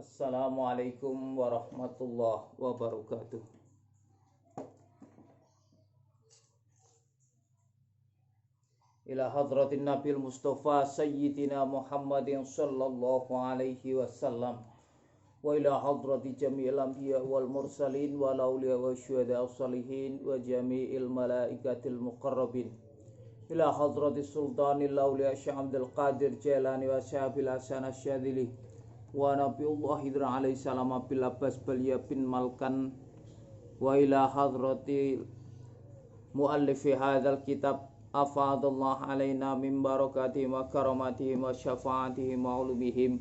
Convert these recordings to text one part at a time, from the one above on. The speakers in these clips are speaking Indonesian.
Assalamualaikum warahmatullahi wabarakatuh. Ila hadratin Nabil Mustafa Sayyidina Muhammadin sallallahu alaihi wasallam wa ila hadrati jami'il anbiya wal mursalin wal awliya wa syuhada salihin wa jami'il malaikatil muqarrabin ila hadrati sultanil awliya Syekh Abdul Qadir Jailani wa Syabil Hasan Asyadili wa Nabiullah Hidra alaihi salam bil Abbas Balia bin Malkan wa ila hadrati muallifi hadzal kitab afadallah alaina min barakatihim wa karamatihim wa syafaatihim wa ulumihim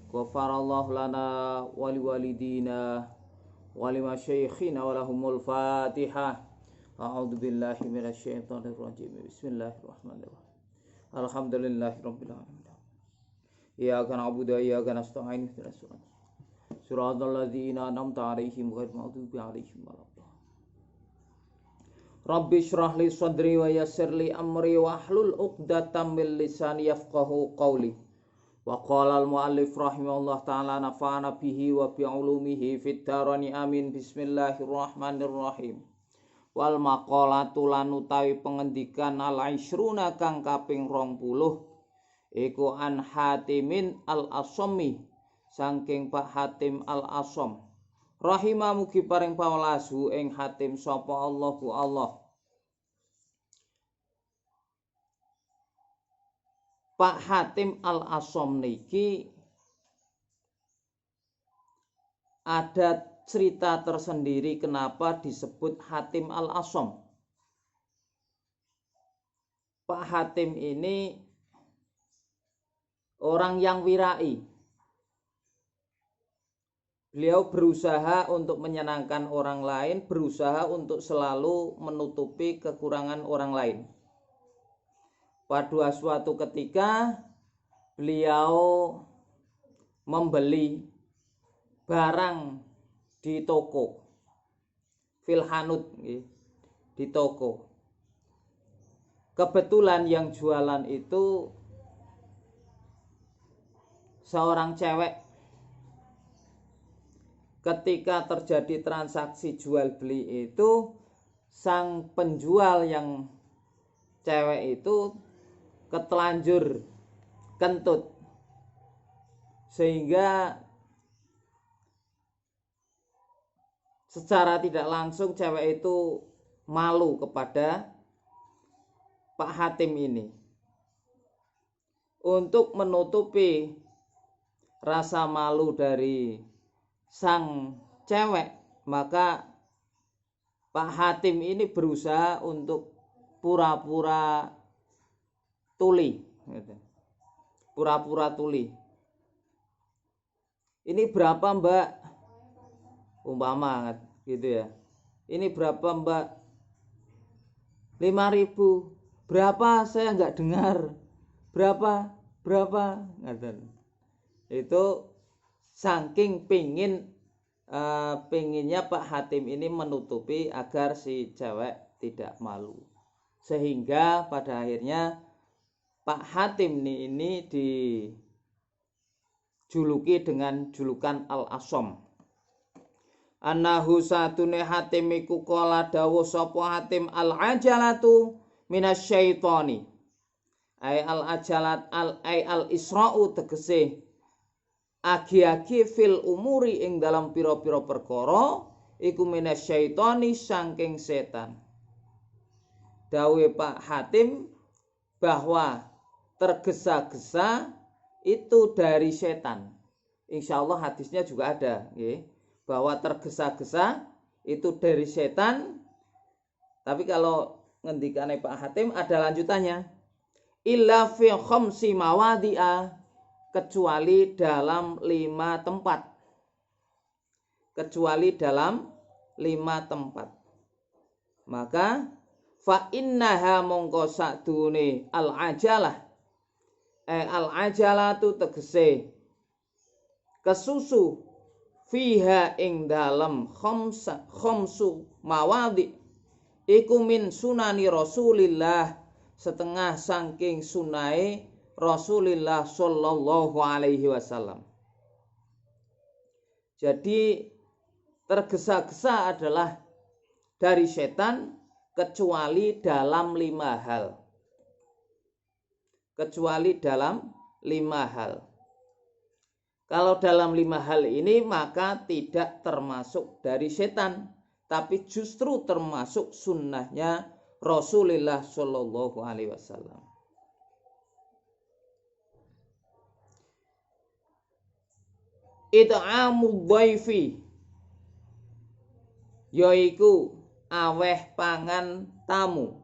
ghafarallahu lana wa liwalidina wa limasyaikhina wa lahumul fatihah. A'udzu billahi minasyaitonir rajim. Bismillahirrahmanirrahim. Alhamdulillahirabbil alamin. Iyyaka na'budu wa iyyaka nasta'in. Shiratal ladzina an'amta 'alaihim ghairil maghdubi 'alaihim waladdallin. Rabbi shrah li sadri wa yassir li amri wa hlul 'uqdatam min lisani yafqahu qawli. Wa qala al-muallif rahimahullah ta'ala nafa'ana bihi wa bi 'ulumihi fid dharani amin. Bismillahirrahmanirrahim. Wal maqalatu lan utawi pengendikan al-ishruna kang kaping 20 iku an Hatimin al-Asami saking Pak Hatim al-Asam. Rahimah mugi paring pawelasu ing Hatim sapa Allah ku Allah. Pak Hatim al-Asam niki ada cerita tersendiri kenapa disebut Hatim al-Asam. Pak Hatim ini orang yang wirai. Beliau berusaha untuk menyenangkan orang lain, berusaha untuk selalu menutupi kekurangan orang lain. Pada suatu ketika beliau membeli barang di toko, filhanut di toko. Kebetulan yang jualan itu seorang cewek. Ketika terjadi transaksi jual beli itu, sang penjual yang cewek itu ketelanjur kentut, sehingga secara tidak langsung cewek itu malu kepada Pak Hatim ini. Untuk menutupi rasa malu dari sang cewek, maka Pak Hatim ini berusaha untuk pura-pura tuli, pura-pura tuli. Ini berapa mbak? Umpama gitu ya. Ini berapa mbak? 5.000. Berapa? Saya nggak dengar. Berapa? Itu saking pengennya Pak Hatim ini menutupi agar si cewek tidak malu, sehingga pada akhirnya Pak Hatim ini dijuluki dengan julukan Al-Asam. Annahu satune Hatim iku qala dawuh sapa Hatim al-ajalatu minasyaitani. Ai al-ajalat al-isra'u tegese agi-agi fil umuri ing dalam pira-pira perkara iku minasyaitani saking setan. Dawe Pak Hatim bahwa tergesa-gesa itu dari setan. Insyaallah hadisnya juga ada, bahwa tergesa-gesa itu dari setan. Tapi kalau ngendikane Pak Hatim ada lanjutannya. Illa fi khamsi mawadi'a, kecuali dalam 5 tempat. Kecuali dalam 5 tempat. Maka fa innaha mongko sakdune al-ajalah. Al-ajalatu tegese kesusu fiha ing dalam khamsu mawadi iku min sunani Rasulillah, setengah saking sunai Rasulullah sallallahu alaihi wasallam. Jadi tergesa-gesa adalah dari setan kecuali dalam 5 hal. Kecuali dalam 5 hal. Kalau dalam 5 hal ini maka tidak termasuk dari setan, tapi justru termasuk sunnahnya Rasulullah Shallallahu Alaihi Wasallam. It'amud dhaifi, yaiku aweh pangan tamu,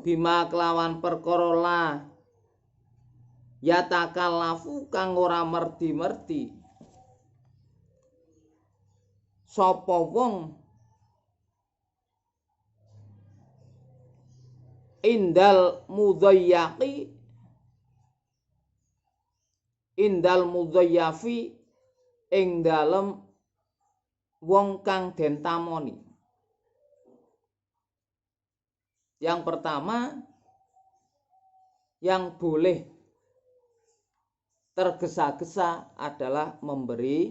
bima kelawan perkara la yatakallafu kang ora merdi-merdi sapa wong indal mudhayyafi ing dalem wong kang den tamoni. Yang pertama, yang boleh tergesa-gesa adalah memberi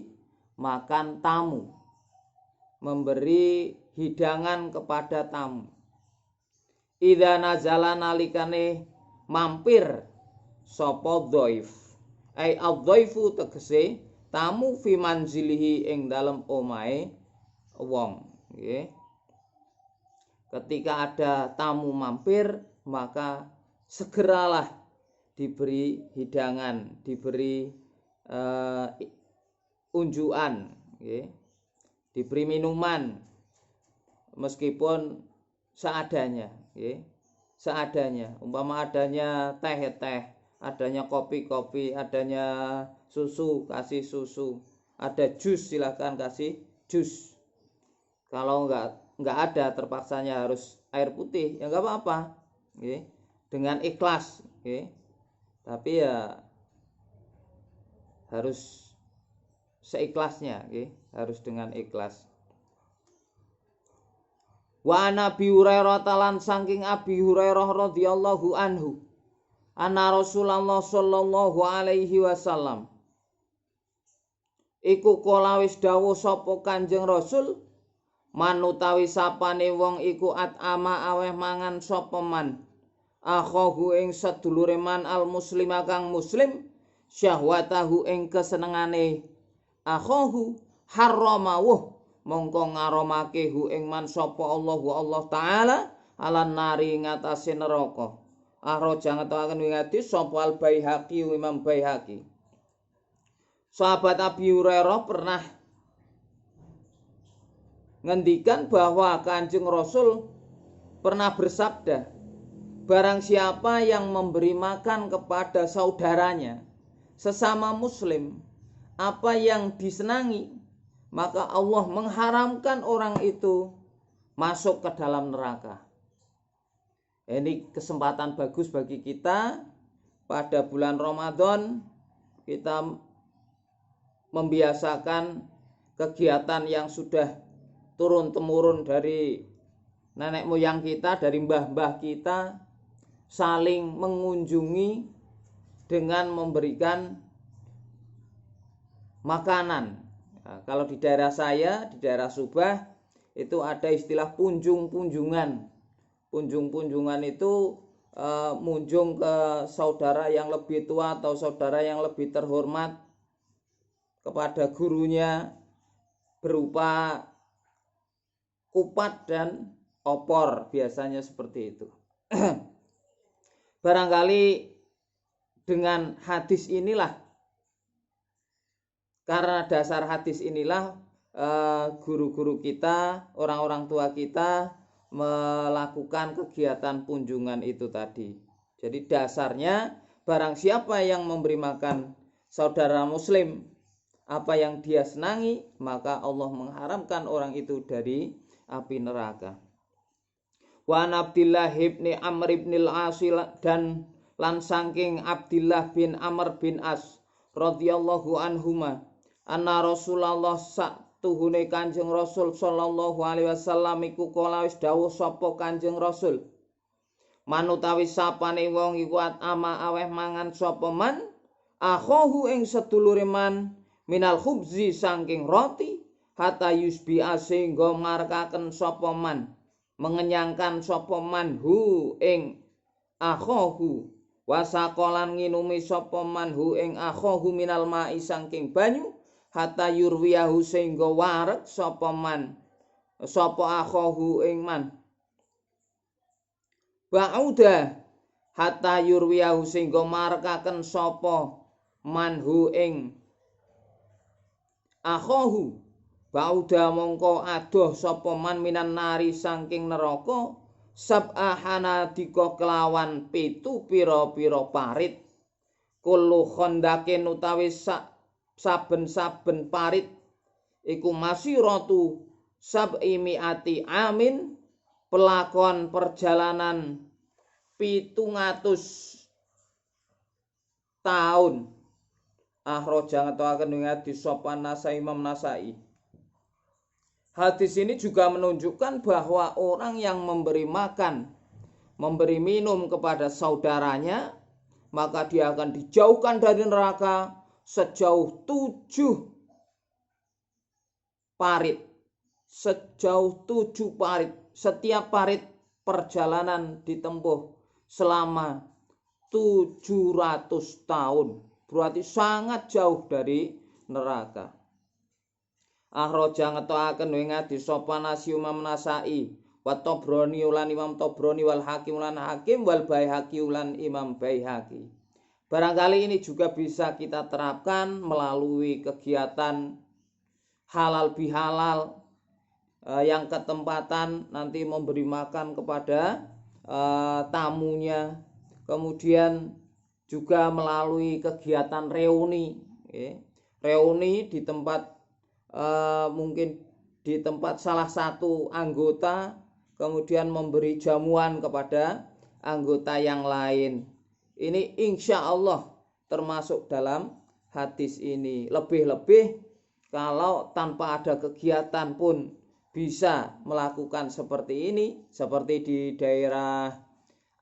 makan tamu, memberi hidangan kepada tamu. Idza nazala nalikane mampir sapa dhaif, ai adhaifu tegese tamu fi manzilihi ing dalem omahe wong, nggih. Ketika ada tamu mampir, maka segeralah diberi hidangan, diberi unjukan, diberi minuman, meskipun seadanya, seadanya. Umpama adanya teh, adanya kopi, adanya susu, kasih susu. Ada jus, silahkan kasih jus. Kalau enggak ada, terpaksanya harus air putih, ya enggak apa-apa, dengan ikhlas, tapi ya harus seikhlasnya, harus dengan ikhlas. Wa Nabi Hurairah talan saking Abi Hurairah radhiyallahu anhu, anna Rasulullah sallallahu alaihi wasallam iku kala wis dawuh sapa Kanjeng Rasul, manutawi sapane wong iku at'ama aweh mangan sapa man akhahu ing sedulure man al muslima kang muslim syahwatahu ing kesenengane akhahu harramawuh mongko ngaramake hu ing man sapa Allah taala alan nari ngatasé neraka. Ahraja ngetokaken ing hadis sapa al Baihaqi, Imam Baihaqi. Sahabat Abi Hurairah pernah ngendikan bahwa Kanjeng Rasul pernah bersabda, barang siapa yang memberi makan kepada saudaranya sesama muslim apa yang disenangi, maka Allah mengharamkan orang itu masuk ke dalam neraka. Ini kesempatan bagus bagi kita pada bulan Ramadan, kita membiasakan kegiatan yang sudah turun-temurun dari nenek moyang kita, dari mbah-mbah kita, saling mengunjungi dengan memberikan makanan. Nah, kalau di daerah saya, di daerah Subah, itu ada istilah punjung-punjungan. Punjung-punjungan itu munjung ke saudara yang lebih tua atau saudara yang lebih terhormat kepada gurunya berupa kupat dan opor, biasanya seperti itu. Barangkali dengan hadis inilah, karena dasar hadis inilah guru-guru kita, orang-orang tua kita melakukan kegiatan punjungan itu tadi. Jadi dasarnya barang siapa yang memberi makan saudara muslim apa yang dia senangi, maka Allah mengharamkan orang itu dari api neraka. Wa Abdillah bin Amr bin al-As dan lan saking Abdillah bin Amr bin As radhiyallahu anhuma anna Rasulullah satuhune Kanjeng Rasul sallallahu alaihi wasallam iku kala wis dawuh sapa Kanjeng Rasul, manutawi sapane wong iku ama aweh mangan sapa man akhahu ing sedulure man minal khubzi saking roti hatta yusbi'a sehingga markaken sapa man mengenyangkan sapa man hu ing akhahu wasakolan nginumi sapa man hu ing akhahu minal ma'i saking banyu hatta yurwiyahu sehingga wareg sapa man sapa akhahu ing man ba'uda hatta yurwiyahu sehingga markaken sapa manhu ing akhahu ba'uda mongko adoh sapa man minan nari saking neraka sab'ahana dika kelawan 7 pira-pira parit kullu khandakin utawi saben-saben parit iku masiratu sab'imiati amin pelakon perjalanan 700 tahun. Akhraja ngetoaken ing hadis sapa Nasai Imam Nasai. Hadis ini juga menunjukkan bahwa orang yang memberi makan, memberi minum kepada saudaranya, maka dia akan dijauhkan dari neraka sejauh 7 parit. Sejauh 7 parit. Setiap parit perjalanan ditempuh selama 700 tahun. Berarti sangat jauh dari neraka. Akhraja ngetoaken ing hadis sapa Imam Nasai wa Tabrani ulan Imam Tabrani wal Hakim ulan Hakim wal Baihaqi ulan Imam Baihaqi. Barangkali ini juga bisa kita terapkan melalui kegiatan halal bihalal yang ketempatan nanti memberi makan kepada tamunya, kemudian juga melalui kegiatan reuni di tempat mungkin di tempat salah satu anggota, kemudian memberi jamuan kepada anggota yang lain. Ini insya Allah termasuk dalam hadis ini. Lebih-lebih kalau tanpa ada kegiatan pun bisa melakukan seperti ini, seperti di daerah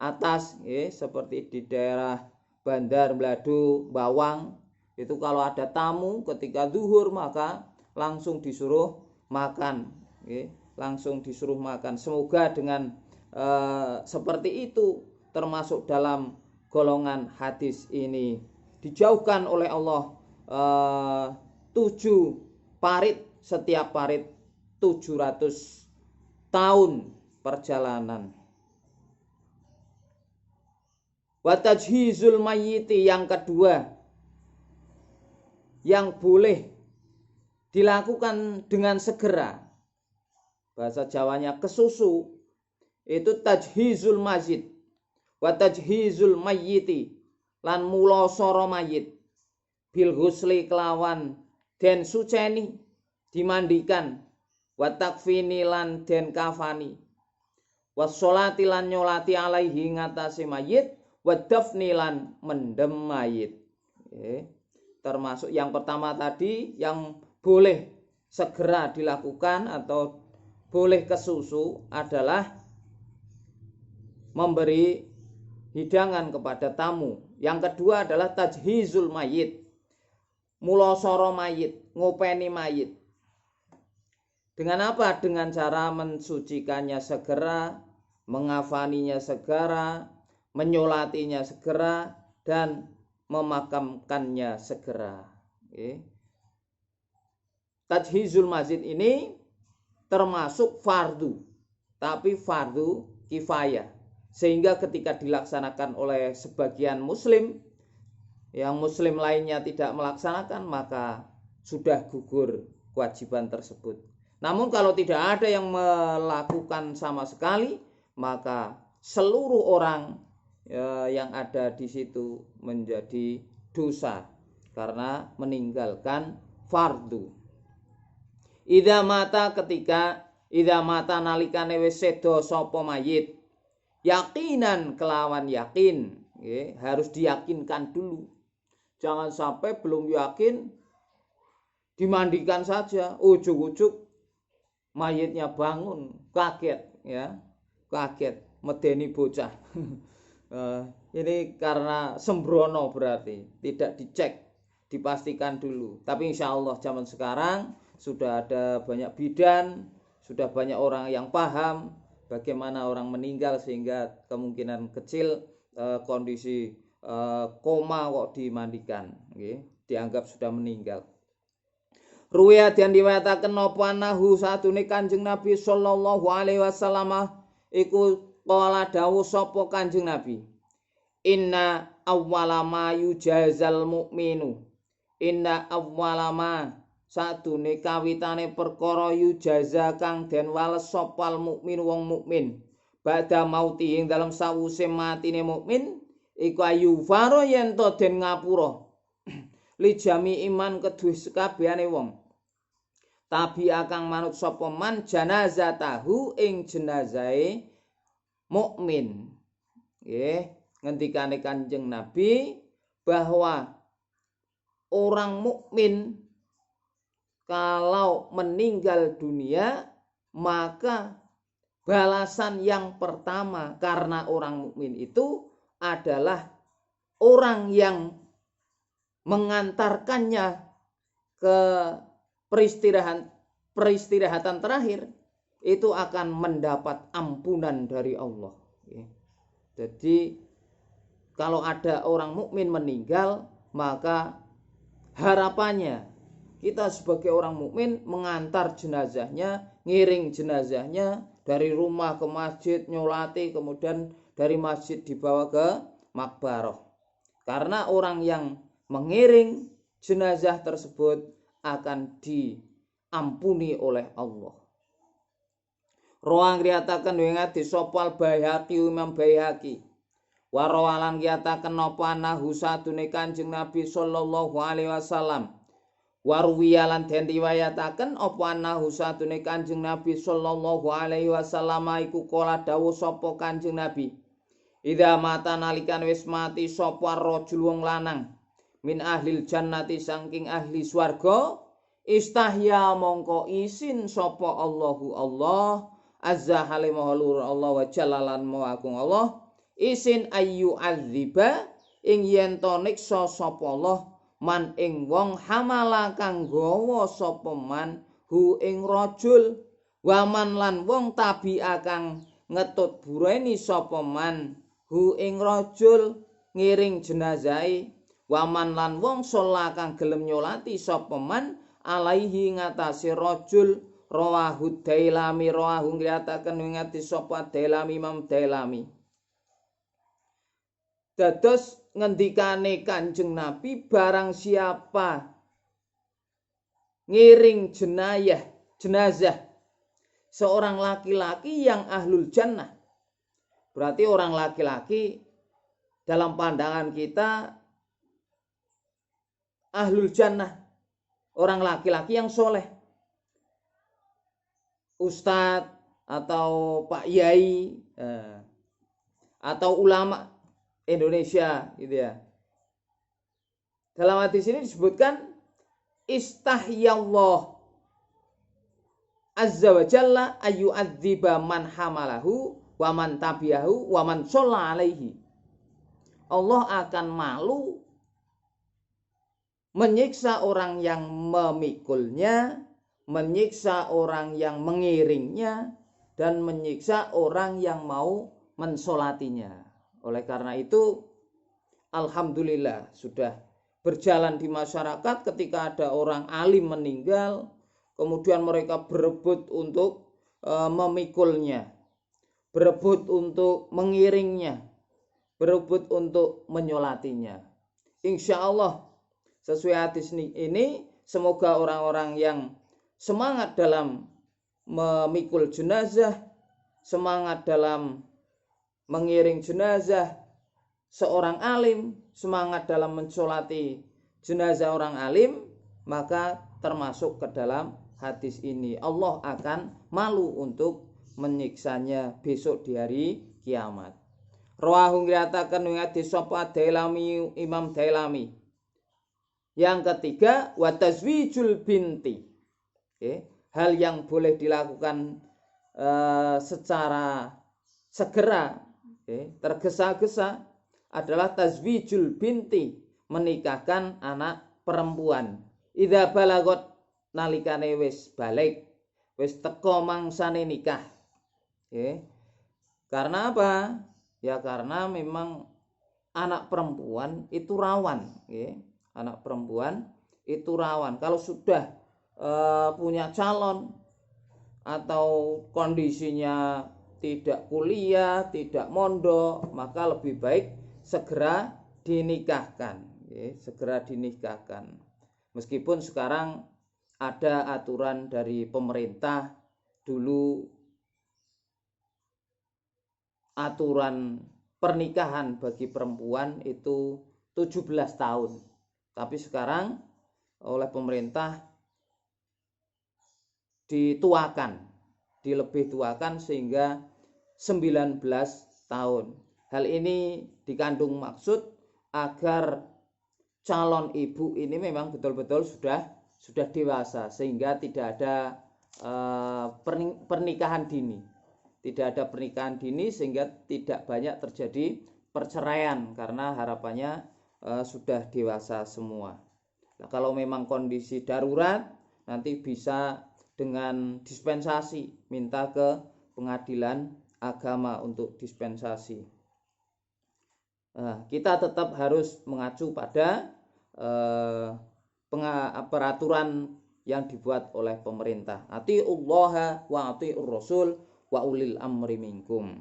atas, seperti di daerah Bandar, Bladu, Bawang. Itu kalau ada tamu ketika zuhur maka langsung disuruh makan, langsung disuruh makan. Semoga dengan seperti itu termasuk dalam golongan hadis ini. Dijauhkan oleh Allah 7 parit, setiap parit 700 tahun perjalanan. Wa tajhizul mayyiti yang kedua yang boleh dilakukan dengan segera, bahasa Jawanya kesusu, itu tajhizul masjid wa tajhizul mayyiti lan mulasara mayit bil ghusli kelawan den suceni dimandikan wa takfini lan den kafani wassolati lan nyolati alaihi ngatasi mayit wa dafni lan mendem mayit. Termasuk yang pertama tadi yang boleh segera dilakukan atau boleh kesusu adalah memberi hidangan kepada tamu. Yang kedua adalah tajhizul mayit, mulasara mayit, ngopeni mayit. Dengan apa? Dengan cara mensucikannya segera, mengafaninya segera, menyolatinya segera, dan memakamkannya segera. Tajhizul masjid ini termasuk fardu, tapi fardu kifayah. Sehingga ketika dilaksanakan oleh sebagian muslim, yang muslim lainnya tidak melaksanakan, maka sudah gugur kewajiban tersebut. Namun kalau tidak ada yang melakukan sama sekali, maka seluruh orang yang ada di situ menjadi dosa karena meninggalkan fardu. Idza mata nalikane wis seda sapa mayit, yakinan kelawan yakin, harus diyakinkan dulu. Jangan sampai belum yakin dimandikan saja, ujuk-ujuk mayitnya bangun, kaget, kaget, medeni bocah. Ini karena sembrono, berarti tidak dicek, dipastikan dulu. Tapi insya Allah zaman sekarang sudah ada banyak bidan, sudah banyak orang yang paham bagaimana orang meninggal sehingga kemungkinan kecil kondisi koma kok dimandikan, dianggap sudah meninggal. Ruwaya dan diwayataken napa anahu satune Kanjeng Nabi sallallahu alaihi wasallam iku qala dawuh sapa Kanjeng Nabi, inna awwala ma yujazal mu'minu, inna awwala ma satune kawitane perkara yujaza kang den wales sopal mukmin wong mukmin ba'da mauti ing dalam sawuse matine mukmin iku ayu faro yen to den ngapura li jami iman kedue sekabehane wong tabi akang manut sapa man janazatahu ing jenazahe mukmin. Nggih, ngendikane Kanjeng Nabi bahwa orang mukmin kalau meninggal dunia maka balasan yang pertama karena orang mukmin itu adalah orang yang mengantarkannya ke peristirahatan terakhir itu akan mendapat ampunan dari Allah. Jadi kalau ada orang mukmin meninggal, maka harapannya kita sebagai orang mukmin mengantar jenazahnya, ngiring jenazahnya dari rumah ke masjid, nyolati, kemudian dari masjid dibawa ke makbarah. Karena orang yang mengiring jenazah tersebut akan diampuni oleh Allah. Roang riyataken ing hadis sopal Baihaqi Imam Baihaqi. Warawalan riyataken napa anahu satune Kanjeng Nabi sallallahu alaihi wasallam. Warwiyalan den riwayataken apa anahu satune Kanjeng Nabi sallallahu alaihi wasallam iku kala dawuh sapa Kanjeng Nabi. Idza mata nalikan wis mati sapa rajul wong lanang min ahlil jannati saking ahli swarga istahya mongko isin sapa Allahu Allah azza halimahulur Allah wa jalalan mawagung Allah isin ayu adziba ing yen to niksa sapa Allah man ing wong hamala kang gawa sapa man hu ing rajul waman lan wong tabi'a kang ngetut bureni sapa man hu ing rajul ngiring jenazahe waman lan wong sholat kang gelem nyolati sapa man alaihi ngatasi rajul rawahu Dailami rawahu ngriyataken ing hadis sapa Dailami Imam Dailami. Dados ngendikane Kanjeng Nabi barang siapa ngiring jenazah seorang laki-laki yang ahlul jannah, berarti orang laki-laki dalam pandangan kita ahlul jannah, orang laki-laki yang soleh, ustadz atau Pak Yai atau ulama Indonesia gitu ya. Dalam hadis ini disebutkan istahyallah azza wa jalla ayu adziba man hamalahu wa man tabi'ahu wa man sholla alaihi. Allah akan malu menyiksa orang yang memikulnya, menyiksa orang yang mengiringnya, dan menyiksa orang yang mau mensolatinya. Oleh karena itu, alhamdulillah sudah berjalan di masyarakat ketika ada orang alim meninggal, kemudian mereka berebut untuk memikulnya, berebut untuk mengiringnya, berebut untuk menyolatinya. Insya Allah sesuai hadis ini, semoga orang-orang yang semangat dalam memikul jenazah, semangat dalam mengiring jenazah seorang alim, semangat dalam mensolati jenazah orang alim, maka termasuk ke dalam hadis ini. Allah akan malu untuk menyiksanya besok di hari kiamat. Rawahu ngriataken ing hadis sapa Dailami Imam Dailami. Yang ketiga, wa tazwijul binti. Hal yang boleh dilakukan secara segera, tergesa-gesa adalah tazwijul binti, menikahkan anak perempuan idza balagot nalikane wis balik, wis teko mangsane nikah. Karena apa? Ya karena memang anak perempuan itu rawan. Anak perempuan itu rawan. Kalau sudah punya calon atau kondisinya tidak kuliah, tidak mondok, maka lebih baik segera dinikahkan. Segera dinikahkan. Meskipun sekarang ada aturan dari pemerintah, dulu aturan pernikahan bagi perempuan itu 17 tahun. Tapi sekarang oleh pemerintah dilebih tuakan sehingga 19 tahun. Hal ini dikandung maksud agar calon ibu ini memang betul-betul sudah dewasa sehingga tidak ada pernikahan dini. Tidak ada pernikahan dini sehingga tidak banyak terjadi perceraian karena harapannya sudah dewasa semua. Nah, kalau memang kondisi darurat nanti bisa dengan dispensasi, minta ke pengadilan agama untuk dispensasi. Nah, kita tetap harus mengacu pada peraturan yang dibuat oleh pemerintah. Atiullaha wa atiur rasul wa ulil amri minkum.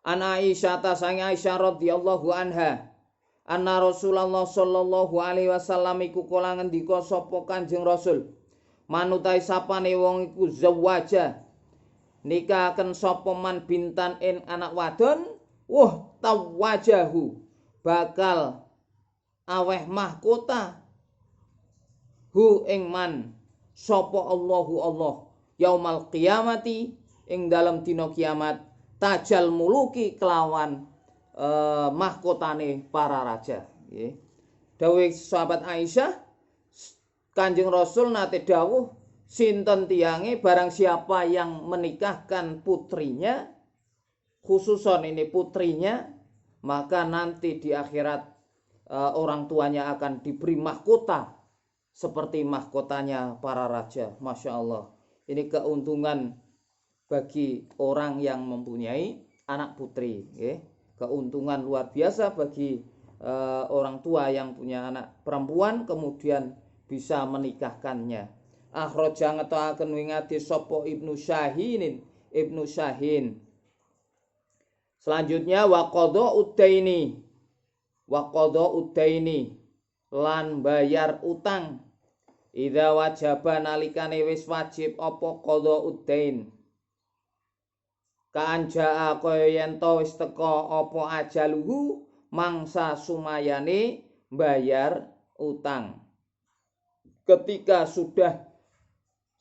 An Aisyah sang Aisyah radhiyallahu anha anna Rasulullah sallallahu alaihi wasallam iku kala ngendika sapa Kanjeng Rasul manutai sapane wong iku zawaja nikahaken sapa man bintan ing anak wadon tawajahu bakal aweh mahkota hu ing man sapa Allahu Allah yaumal qiyamati ing dalam dina kiamat tajal muluki kelawan mahkotane para raja. Dawuh sahabat Aisyah, Kanjeng Rasul nate dawuh sinten tiyange barang siapa yang menikahkan putrinya, khususon ini putrinya, maka nanti di akhirat orang tuanya akan diberi mahkota seperti mahkotanya para raja. Masya Allah, ini keuntungan bagi orang yang mempunyai anak putri. Keuntungan luar biasa bagi orang tua yang punya anak perempuan kemudian bisa menikahkannya. Akhraja ngetoaken ing hadis sapa Ibnu Syahin. Selanjutnya wa qada udaini lan bayar utang. Idza wajaba nalikane wis wajib apa qada udain. Kanjaa kaya yen to wis teka apa ajaluhu mangsa sumayane bayar utang. Ketika sudah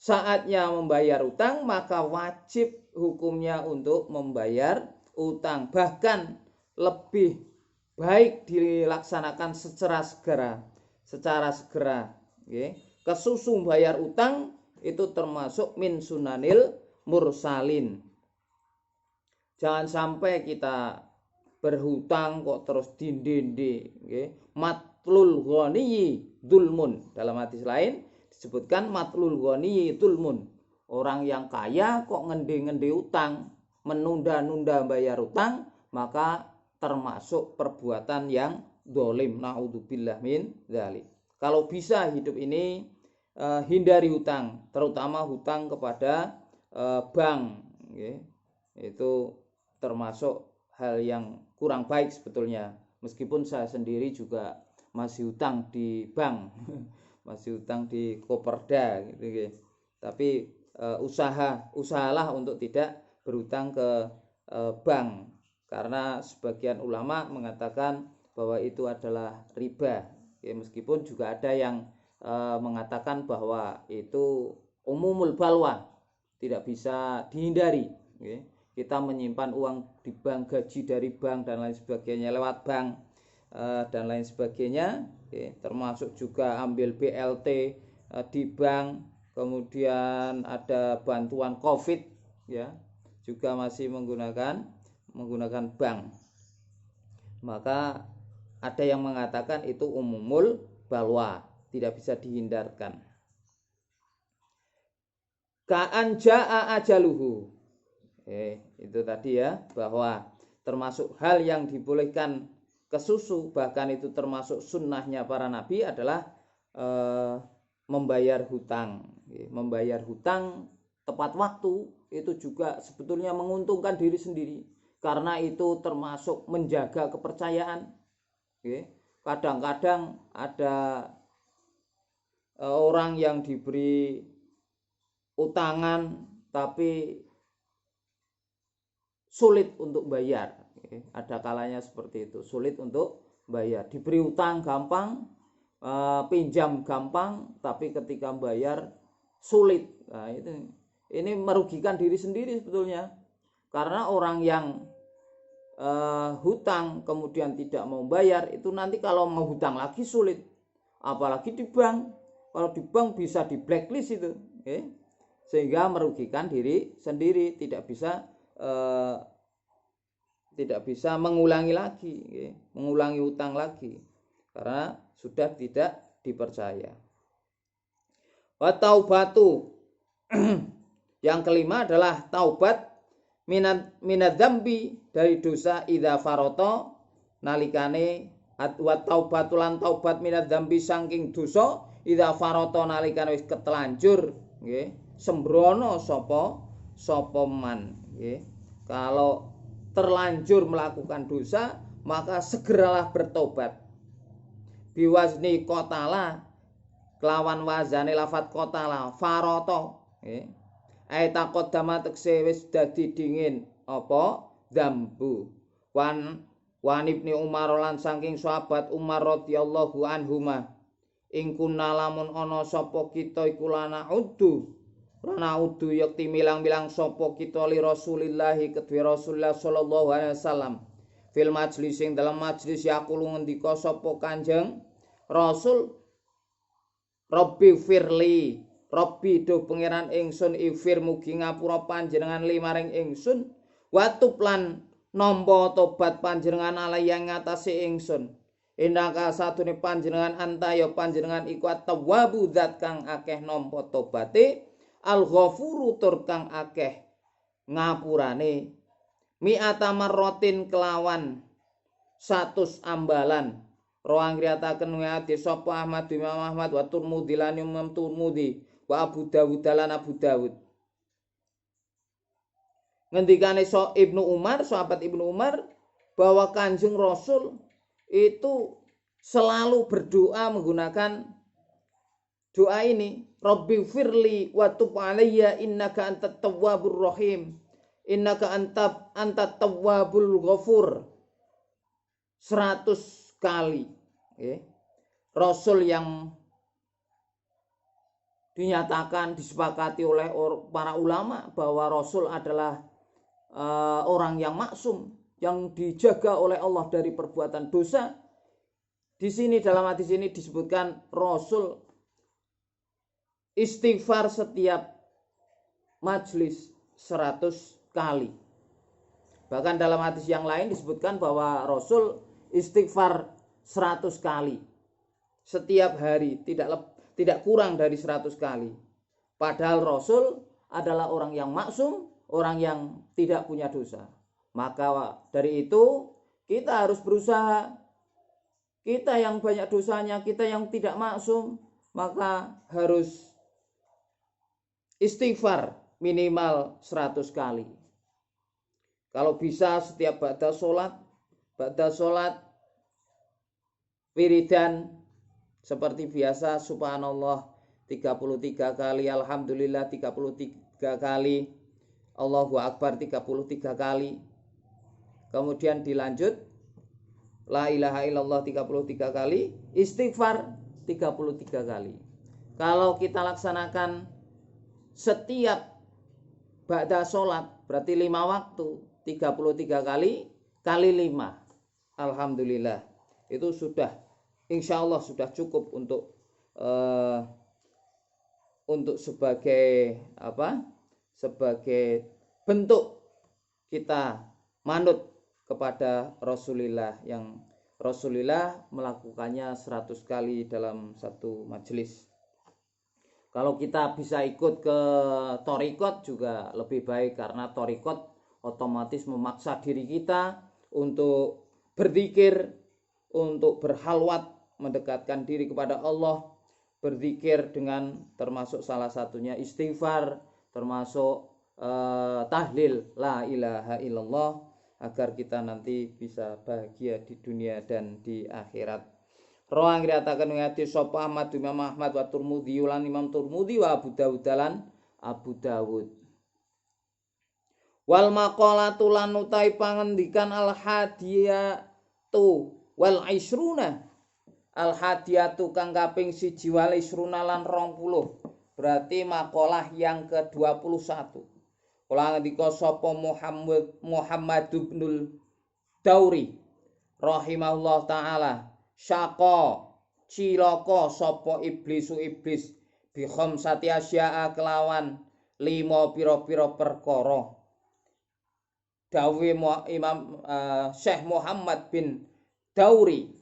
saatnya membayar utang maka wajib hukumnya untuk membayar utang. Bahkan lebih baik dilaksanakan secara segera. Kesusu bayar utang itu termasuk min sunanil mursalin. Jangan sampai kita berhutang kok terus dindi. Matlul ghaniyyi dzulmun. Dalam hadis lain disebutkan matlul ghaniyyi dzulmun. Orang yang kaya kok ngende-ngende utang, menunda-nunda bayar utang, maka termasuk perbuatan yang zalim. Naudzubillah min dzalik. Kalau bisa hidup ini hindari hutang, terutama hutang kepada bank. Itu termasuk hal yang kurang baik sebetulnya. Meskipun saya sendiri juga masih hutang di bank, masih hutang di Koperda gitu. Tapi usahalah untuk tidak berhutang ke bank karena sebagian ulama mengatakan bahwa itu adalah riba. Meskipun juga ada yang mengatakan bahwa itu umumul balwa, tidak bisa dihindari. Kita menyimpan uang di bank, gaji dari bank dan lain sebagainya lewat bank dan lain sebagainya, termasuk juga ambil BLT di bank, kemudian ada bantuan COVID juga masih menggunakan bank. Maka ada yang mengatakan itu umumul balwa, tidak bisa dihindarkan. Ka'an ja'a ajaluhu. Itu tadi ya, bahwa termasuk hal yang dibolehkan ke susu, bahkan itu termasuk sunnahnya para nabi adalah membayar hutang. Membayar hutang tepat waktu itu juga sebetulnya menguntungkan diri sendiri, karena itu termasuk menjaga kepercayaan. Kadang-kadang ada orang yang diberi utangan tapi sulit untuk bayar. Ada kalanya seperti itu, sulit untuk bayar. Diberi utang gampang, pinjam gampang, tapi ketika bayar sulit. Nah, ini merugikan diri sendiri sebetulnya, karena orang yang hutang kemudian tidak mau bayar itu nanti kalau mau hutang lagi sulit, apalagi di bank. Kalau di bank bisa di blacklist itu, sehingga merugikan diri sendiri, tidak bisa mengulangi lagi, mengulangi hutang lagi, karena sudah tidak dipercaya. Wa taubatu. Yang kelima adalah taubat minadzambi, dari dosa, idza farata nalikane, wa taubatu lan taubat minadzambi saking dosa, idza farata nalikane wis ketelanjur, nggih, sembrono sapa man, nggih. Kalau terlanjur melakukan dosa, maka segeralah bertobat. Biwazni qotala, kelawan wazane lafat qotala, farata, ai taqaddama tekse wis dadi dingin apa dzambu. Wan Ibnu Umar lan saking sahabat Umar radhiyallahu anhuma, ing kunna lamun ana sapa kita iku lana udu yakti milang-milang sapa kita li Rasulillah kedue Rasulullah sallallahu alaihi wasallam, fil majlis sing dalam majlis yaqulu ngendika sapa Kanjeng Rasul, Rabbi firli, Rabbi do pangeran ingsun, ifir mugi ngapura panjenengan limaring ingsun, watub lan nampa tobat panjenengan alaya ngatasi ingsun. Indaka satune panjenengan anta ya panjenengan iku at-tawwabu zat kang akeh nampa tobate, al-ghafuru tur kang akeh ngapurane, mi'ata marratin kelawan 100 ambalan. Roang riataken ngati sapa Ahmad Imam Ahmad wa Tirmidzi lan Imam Tirmidzi wa Abu Dawud lan Abu Dawud. Ngendikane Ibnu Umar, sahabat Ibnu Umar, bahwa Kanjeng Rasul itu selalu berdoa menggunakan doa ini, Rabbi firli wa tub alayya innaka antat tawwabur rahim, innaka antat tawwabul ghafur, 100 kali. Rasul yang dinyatakan disepakati oleh para ulama bahwa Rasul adalah orang yang maksum, yang dijaga oleh Allah dari perbuatan dosa. Di sini dalam hadis ini disebutkan Rasul istighfar setiap majlis 100 kali. Bahkan dalam hadis yang lain disebutkan bahwa Rasul istighfar 100 kali setiap hari, tidak kurang dari 100 kali. Padahal Rasul adalah orang yang maksum, orang yang tidak punya dosa. Maka dari itu kita harus berusaha. Kita yang banyak dosanya, kita yang tidak maksum, maka harus istighfar minimal 100 kali. Kalau bisa setiap ba'da sholat wiridan seperti biasa, subhanallah 33 kali, alhamdulillah 33 kali, Allahu Akbar 33 kali. Kemudian dilanjut la ilaha illallah 33 kali, istighfar 33 kali. Kalau kita laksanakan setiap ba'da sholat, berarti 5 waktu, 33 kali 5, alhamdulillah, itu sudah, insya Allah sudah cukup untuk sebagai bentuk kita manut kepada Rasulullah yang Rasulullah melakukannya 100 kali dalam satu majelis. Kalau kita bisa ikut ke thariqat juga lebih baik, karena thariqat otomatis memaksa diri kita untuk berzikir, untuk berhalwat, mendekatkan diri kepada Allah, berzikir dengan termasuk salah satunya istighfar, termasuk tahlil la ilaha illallah, agar kita nanti bisa bahagia di dunia dan di akhirat. Roang dikatakan ngati sapa Ahmad Imam Ahmad wa Turmudi lan Imam Turmudi wa Abu Dawud lan Abu Dawud. Wal maqalatu lan utai pangendikan al hadiyatu wal isruna. Al hadiyatu kang kaping 1 wal isruna lan 20. Berarti maqalah yang ke-21. Kula ngendika sapa Muhammad ibnul Dauri rahimahullah taala, syaqa cilaka sapa iblis bi khamsati asya'a kelawan 5 pira-pira perkara. Dawuh Imam Syekh Muhammad bin Dauri,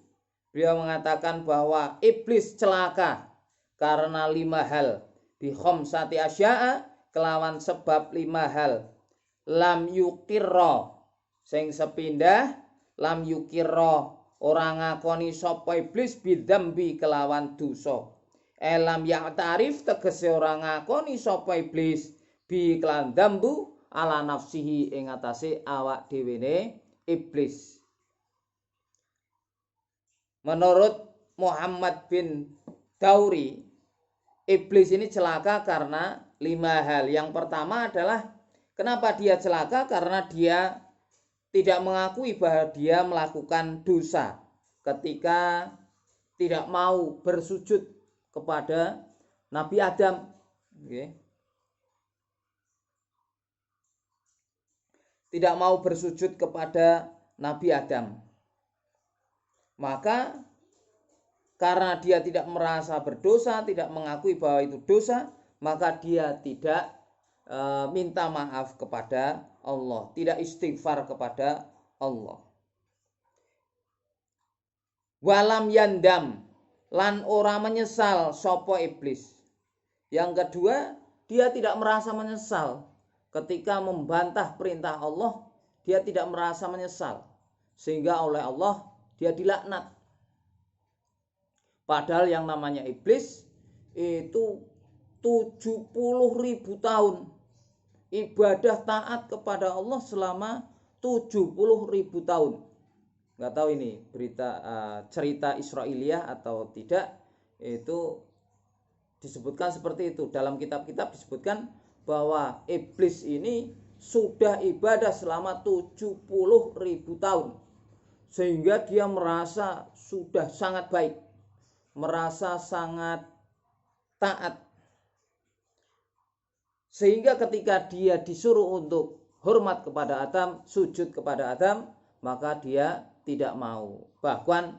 beliau mengatakan bahwa iblis celaka karena 5 hal. Bi khamsati asya'a kelawan sebab 5 hal. Lam yukirra sing sepindah, lam yukirra ora ngakoni sapa iblis bidzambi kelawan dosa. Lam ya'tarif tegese ora ngakoni sapa iblis bi kelan dzambu ala nafsihi ing atase awak dhewene iblis. Menurut Muhammad bin Dauri, iblis ini celaka karena 5 hal. Yang pertama adalah kenapa dia celaka? Karena dia tidak mengakui bahwa dia melakukan dosa ketika tidak mau bersujud kepada Nabi Adam. Tidak mau bersujud kepada Nabi Adam. Maka karena dia tidak merasa berdosa, tidak mengakui bahwa itu dosa, maka dia tidak minta maaf kepada Allah, tidak istighfar kepada Allah. Walam yandam lan ora menyesal sapa iblis. Yang kedua, dia tidak merasa menyesal ketika membantah perintah Allah, dia tidak merasa menyesal sehingga oleh Allah dia dilaknat. Padahal yang namanya iblis itu 70.000 tahun ibadah taat kepada Allah selama 70.000 tahun. Nggak tahu ini berita cerita Israiliyah atau tidak, itu disebutkan seperti itu. Dalam kitab-kitab disebutkan bahwa iblis ini sudah ibadah selama 70.000 tahun, sehingga dia merasa sudah sangat baik, merasa sangat taat, sehingga ketika dia disuruh untuk hormat kepada Adam, sujud kepada Adam, maka dia tidak mau. Bahkan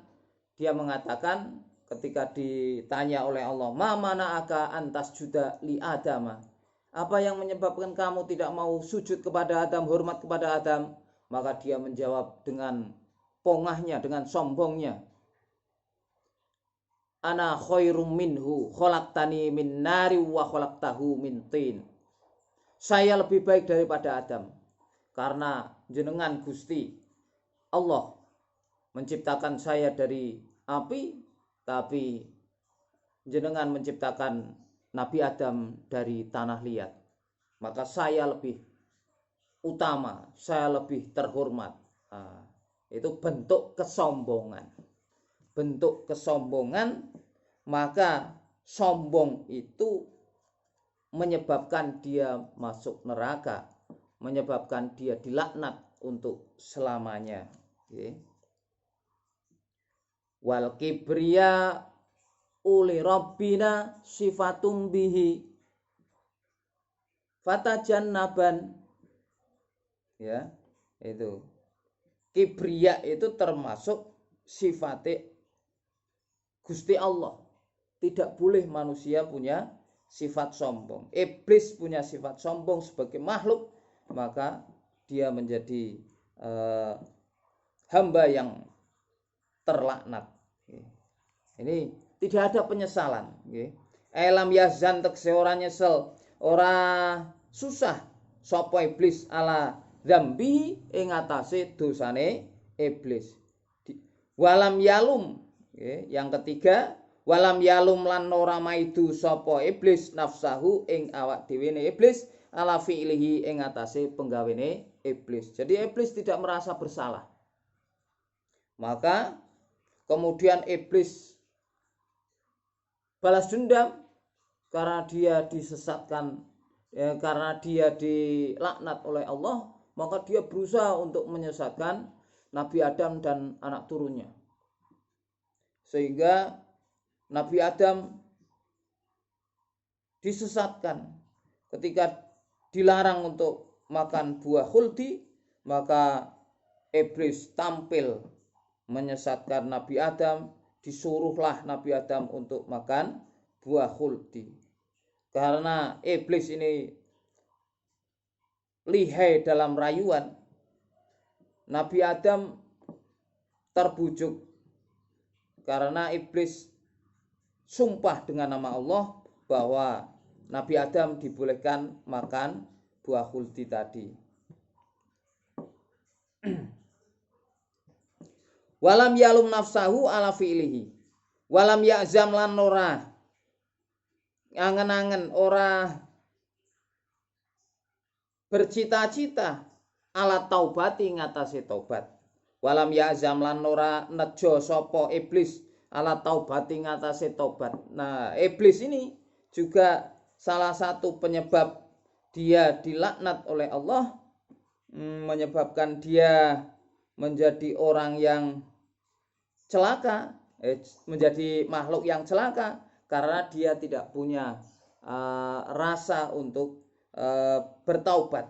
dia mengatakan ketika ditanya oleh Allah, ma mana'aka antas juda li Adama, apa yang menyebabkan kamu tidak mau sujud kepada Adam, hormat kepada Adam? Maka dia menjawab dengan pongahnya, dengan sombongnya, ana khairum minhu khalaqtani min nari wa khalaqtahu min tin. Saya lebih baik daripada Adam, karena jenengan Gusti Allah menciptakan saya dari api, tapi jenengan menciptakan Nabi Adam dari tanah liat. Maka saya lebih utama, saya lebih terhormat. Itu bentuk kesombongan. Bentuk kesombongan, maka sombong itu menyebabkan dia masuk neraka, menyebabkan dia dilaknat untuk selamanya. Wal kibriya uli rabbina sifatum bihi fatajannaban. Ya, itu kibriya itu termasuk sifatnya Gusti Allah. Tidak boleh manusia punya sifat sombong. Iblis punya sifat sombong sebagai makhluk, maka dia menjadi hamba yang terlaknat. Ini tidak ada penyesalan. Elam yazan tekse ora nyesel, ora susah sapa iblis ala dzambi ing atase dosane iblis. Walam yalum, yang ketiga, walam yalum lan ora maidu sapa iblis nafsahu ing awak dhewene iblis ala fi'lihi ing atase penggawene iblis. Jadi iblis tidak merasa bersalah. Maka kemudian iblis balas dendam karena dia disesatkan, karena dia dilaknat oleh Allah, maka dia berusaha untuk menyesatkan Nabi Adam dan anak turunnya. Sehingga Nabi Adam disesatkan ketika dilarang untuk makan buah khuldi, maka iblis tampil menyesatkan Nabi Adam, disuruhlah Nabi Adam untuk makan buah khuldi. Karena iblis ini lihai dalam rayuan, Nabi Adam terbujuk karena iblis sumpah dengan nama Allah bahwa Nabi Adam dibolehkan makan buah khuldi tadi. Walam yalum nafsahu ala fi'lihi. Walam ya'zam lan ora angen-angen, ora bercita-cita ala taubati ngatasi taubat. Walam ya'zam lan ora nejo sapa iblis ala taubati ngatasi taubat. Nah, iblis ini juga salah satu penyebab dia dilaknat oleh Allah, menyebabkan dia menjadi orang yang celaka, menjadi makhluk yang celaka karena dia tidak punya rasa untuk bertaubat.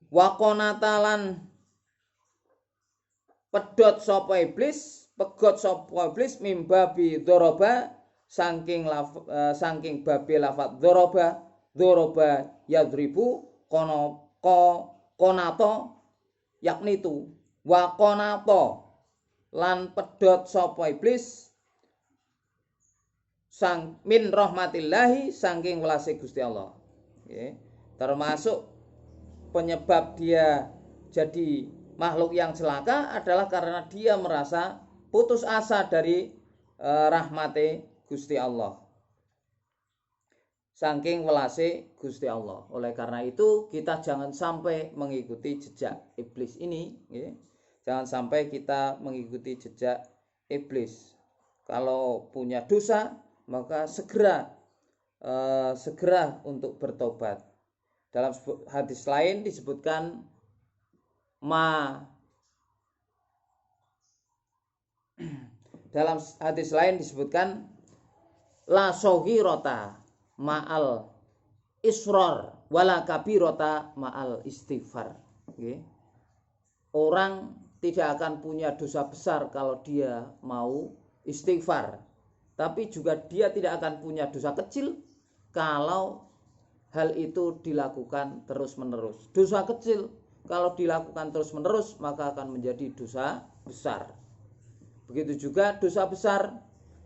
Wakonatalan pedot sapa iblis, pegot sapa iblis mimbabi doroba saking babi lafat doroba yadribu konato yakni tu wakonato lan pedot sapa iblis sang min rahmatillahi saking welase Gusti Allah. Termasuk penyebab dia jadi makhluk yang celaka adalah karena dia merasa putus asa dari rahmate Gusti Allah, saking welase Gusti Allah. Oleh karena itu kita jangan sampai mengikuti jejak iblis ini, jangan sampai kita mengikuti jejak iblis. Kalau punya dosa maka segera untuk bertobat. Dalam hadis lain disebutkan la soghirota ma'al isror wala kabirota ma'al istighfar. Orang tidak akan punya dosa besar kalau dia mau istighfar, tapi juga dia tidak akan punya dosa kecil kalau hal itu dilakukan terus-menerus. Dosa kecil kalau dilakukan terus-menerus maka akan menjadi dosa besar. Begitu juga dosa besar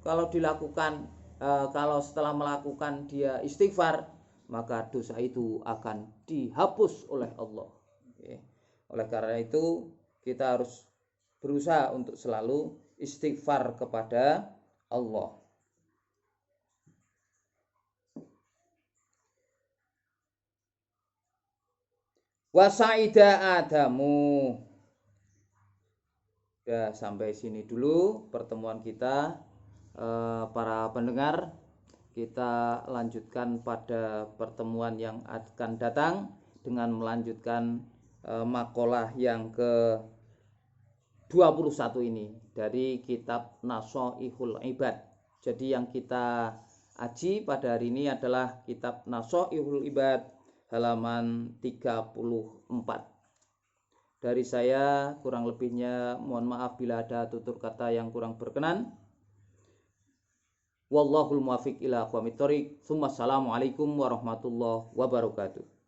kalau dilakukan, kalau setelah melakukan dia istighfar, maka dosa itu akan dihapus oleh Allah. Oleh karena itu kita harus berusaha untuk selalu istighfar kepada Allah. Wasaida Adamu. Ya, sampai sini dulu pertemuan kita, para pendengar. Kita lanjutkan pada pertemuan yang akan datang dengan melanjutkan makalah yang ke-21 ini dari kitab Nasoihul Ibad. Jadi yang kita aji pada hari ini adalah kitab Nasoihul Ibad halaman 34. Dari saya kurang lebihnya mohon maaf bila ada tutur kata yang kurang berkenan. Wallahul muwaffiq ila aqwamit thoriq. Assalamualaikum warahmatullahi wabarakatuh.